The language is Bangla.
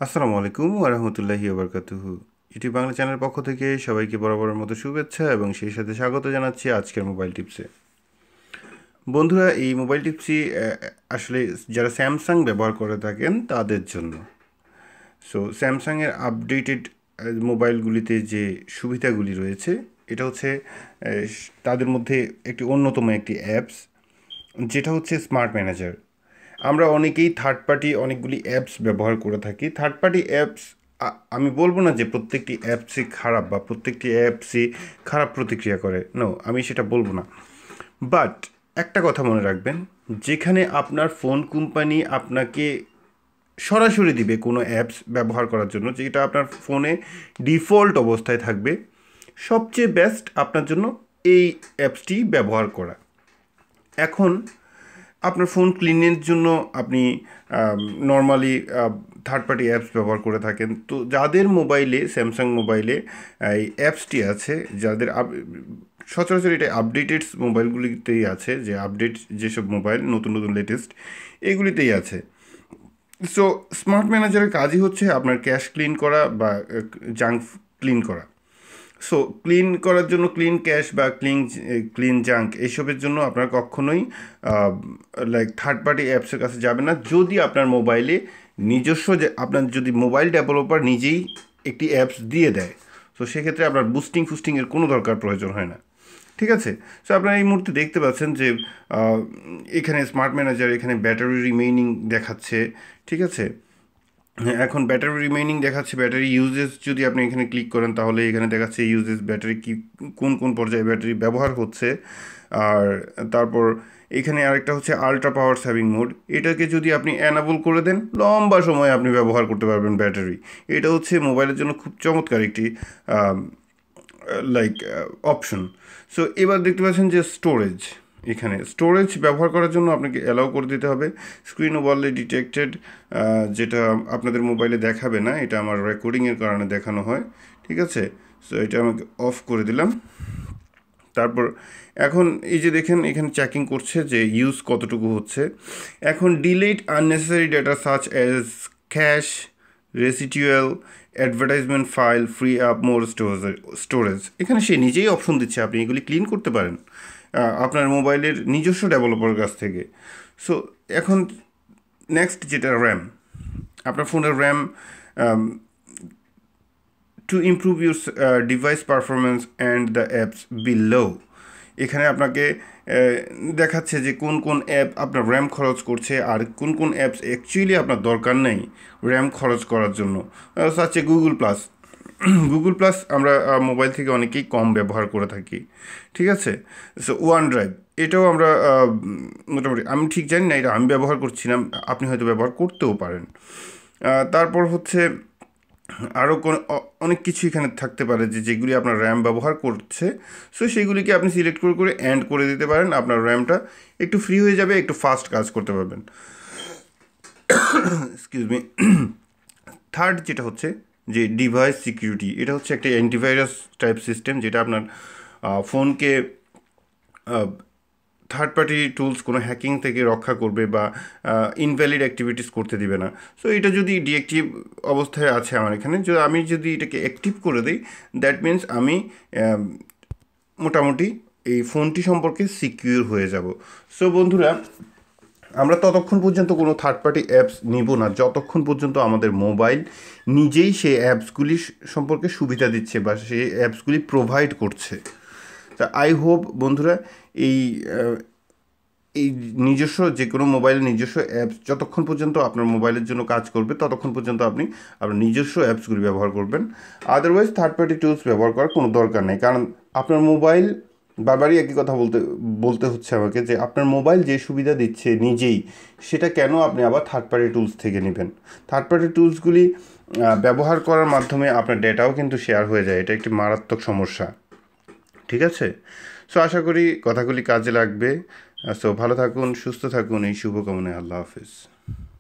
আসসালামু আলাইকুম ওয়া রাহমাতুল্লাহি ওয়া বারাকাতুহু। ইউটিউব বাংলা চ্যানেলের পক্ষ থেকে সবাইকে বরাবরের মতো শুভেচ্ছা এবং সেই সাথে স্বাগত জানাচ্ছি আজকের মোবাইল টিপসে। বন্ধুরা, এই মোবাইল টিপসটি আসলে যারা স্যামসাং ব্যবহার করে থাকেন তাদের জন্য। সো স্যামসাংয়ের আপডেটেড মোবাইলগুলিতে যে সুবিধাগুলি রয়েছে, এটা হচ্ছে তাদের মধ্যে একটি অন্যতম একটি অ্যাপস, যেটা হচ্ছে স্মার্ট ম্যানেজার। আমরা অনেকেই থার্ড পার্টি অনেকগুলি অ্যাপস ব্যবহার করে থাকি। থার্ড পার্টি অ্যাপস, আমি বলবো না যে প্রত্যেকটি অ্যাপসই খারাপ বা প্রত্যেকটি অ্যাপসই খারাপ প্রতিক্রিয়া করে, নো, আমি সেটা বলবো না। বাট একটা কথা মনে রাখবেন, যেখানে আপনার ফোন কোম্পানি আপনাকে সরাসরি দিবে কোনো অ্যাপস ব্যবহার করার জন্য, যেটা আপনার ফোনে ডিফল্ট অবস্থায় থাকবে, সবচেয়ে বেস্ট আপনার জন্য এই অ্যাপসটি ব্যবহার করা। এখন আপনার ফোন ক্লিনের জন্য আপনি নর্মালি থার্ড পার্টি অ্যাপস ব্যবহার করে থাকেন, তো যাদের মোবাইলে, স্যামসাং মোবাইলে এই অ্যাপসটি আছে, যাদের সচরাচর এটা আপডেটেড মোবাইলগুলিতেই আছে, যে আপডেট যেসব মোবাইল নতুন নতুন লেটেস্ট এগুলিতেই আছে। সো স্মার্ট ম্যানেজারের কাজই হচ্ছে আপনার ক্যাশ ক্লিন করা বা জাঙ্ক ক্লিন করা। সো ক্লিন করার জন্য ক্লিন ক্যাশ বা ক্লিন জাঙ্ক এইসবের জন্য আপনার কখনোই লাইক থার্ড পার্টি অ্যাপসের কাছে যাবে না, যদি আপনার মোবাইলে নিজস্ব, যে আপনার যদি মোবাইল ডেভেলপার নিজেই একটি অ্যাপস দিয়ে দেয়, তো সেক্ষেত্রে আপনার ফুস্টিংয়ের কোনো দরকার প্রয়োজন হয় না। ঠিক আছে। সো আপনারা এই মুহূর্তে দেখতে পাচ্ছেন যে এখানে স্মার্ট ম্যানেজার, এখানে ব্যাটারি রিমেইনিং দেখাচ্ছে। ঠিক আছে। হ্যাঁ, এখন ব্যাটারি রিমেইনিং দেখাচ্ছে। ব্যাটারি ইউজেস যদি আপনি এখানে ক্লিক করেন, তাহলে এখানে দেখাচ্ছে ইউজেস, ব্যাটারি কি কোন কোন পর্যায়ে ব্যাটারি ব্যবহার হচ্ছে। আর তারপর এখানে আরেকটা হচ্ছে আলট্রা পাওয়ার সেভিং মোড। এটাকে যদি আপনি অ্যানাবল করে দেন, লম্বা সময় আপনি ব্যবহার করতে পারবেন ব্যাটারি। এটা হচ্ছে মোবাইলের জন্য খুব চমৎকার একটি লাইক অপশন। সো এবার দেখতে পাচ্ছেন যে স্টোরেজ, এখানে স্টোরেজ ব্যবহার করার জন্য আপনাকে অ্যালাউ করে দিতে হবে। স্ক্রিন ওভারলে ডিটেক্টেড, যেটা আপনাদের মোবাইলে দেখাবে না, এটা আমার রেকর্ডিংয়ের কারণে দেখানো হয়। ঠিক আছে। সো এটা আমাকে অফ করে দিলাম। তারপর এখন এই যে দেখেন, এখানে চেকিং করছে যে ইউজ কতটুকু হচ্ছে। এখন delete unnecessary data such as cache, residual, advertisement file, free up more storage. এখানে সে নিজেই অপশন দিচ্ছে, আপনি এগুলি ক্লিন করতে পারেন আপনার মোবাইলের নিজস্ব ডেভেলপারের কাছ থেকে। সো এখন নেক্সট যেটা র্যাম, আপনার ফোনের RAM, to improve your device performance and the apps below. এখানে আপনাকে দেখাচ্ছে যে কোন কোন অ্যাপ আপনার র্যাম খরচ করছে আর কোন কোন অ্যাপস অ্যাকচুয়ালি আপনার দরকার নেই র্যাম খরচ করার জন্য। হচ্ছে গুগল প্লাস। গুগল প্লাস আমরা মোবাইল থেকে অনেকেই কম ব্যবহার করে থাকি। ঠিক আছে। সো ওয়ান ড্রাইভ, এটাও আমরা মোটামুটি, আমি ঠিক জানি না, এটা আমি ব্যবহার করছি না, আপনি হয়তো ব্যবহার করতেও পারেন। তারপর হচ্ছে আরও অনেক কিছু এখানে থাকতে পারে যে যেগুলি আপনার র্যাম ব্যবহার করছে। সো সেগুলিকে আপনি সিলেক্ট করে করে অ্যান্ড করে দিতে পারেন, আপনার র্যামটা একটু ফ্রি হয়ে যাবে, একটু ফাস্ট কাজ করতে পারবেন। Excuse me. থার্ড যেটা হচ্ছে যে ডিভাইস সিকিউরিটি, এটা হচ্ছে একটা অ্যান্টিভাইরাস টাইপ সিস্টেম, যেটা আপনার ফোনকে থার্ড পার্টি টুলস কোনো হ্যাকিং থেকে রক্ষা করবে বা ইনভ্যালিড অ্যাক্টিভিটিস করতে দিবে না। সো এটা যদি ডিঅ্যাক্টিভ অবস্থায় আছে আমার এখানে, আমি যদি এটাকে অ্যাক্টিভ করে দিই, দ্যাট মিন্স আমি মোটামুটি এই ফোনটি সম্পর্কে সিকিউর হয়ে যাব। সো বন্ধুরা, আমরা ততক্ষণ পর্যন্ত কোনো থার্ড পার্টি অ্যাপস নিব না যতক্ষণ পর্যন্ত আমাদের মোবাইল নিজেই সেই অ্যাপসগুলি সম্পর্কে সুবিধা দিচ্ছে বা সেই অ্যাপসগুলি প্রোভাইড করছে। তা আই হোপ বন্ধুরা, এই এই নিজস্ব যে কোনো মোবাইলের নিজস্ব অ্যাপস যতক্ষণ পর্যন্ত আপনার মোবাইলের জন্য কাজ করবে, ততক্ষণ পর্যন্ত আপনি আপনার নিজস্ব অ্যাপসগুলি ব্যবহার করবেন। আদারওয়াইজ থার্ড পার্টি টুলস ব্যবহার করার কোনো দরকার নেই, কারণ আপনার মোবাইল, বারবারই একই কথা বলতে বলতে হচ্ছে আমাকে, যে আপনার মোবাইল যে সুবিধা দিচ্ছে নিজেই, সেটা কেন আপনি আবার থার্ড পার্টি টুলস থেকে নেবেন। থার্ড পার্টি টুলসগুলি ব্যবহার করার মাধ্যমে আপনার ডেটাও কিন্তু শেয়ার হয়ে যায়, এটা একটি মারাত্মক সমস্যা। ঠিক আছে। সো আশা করি কথাগুলি কাজে লাগবে। সো ভালো থাকুন, সুস্থ থাকুন, এই শুভকামনায়। আল্লাহ হাফিজ।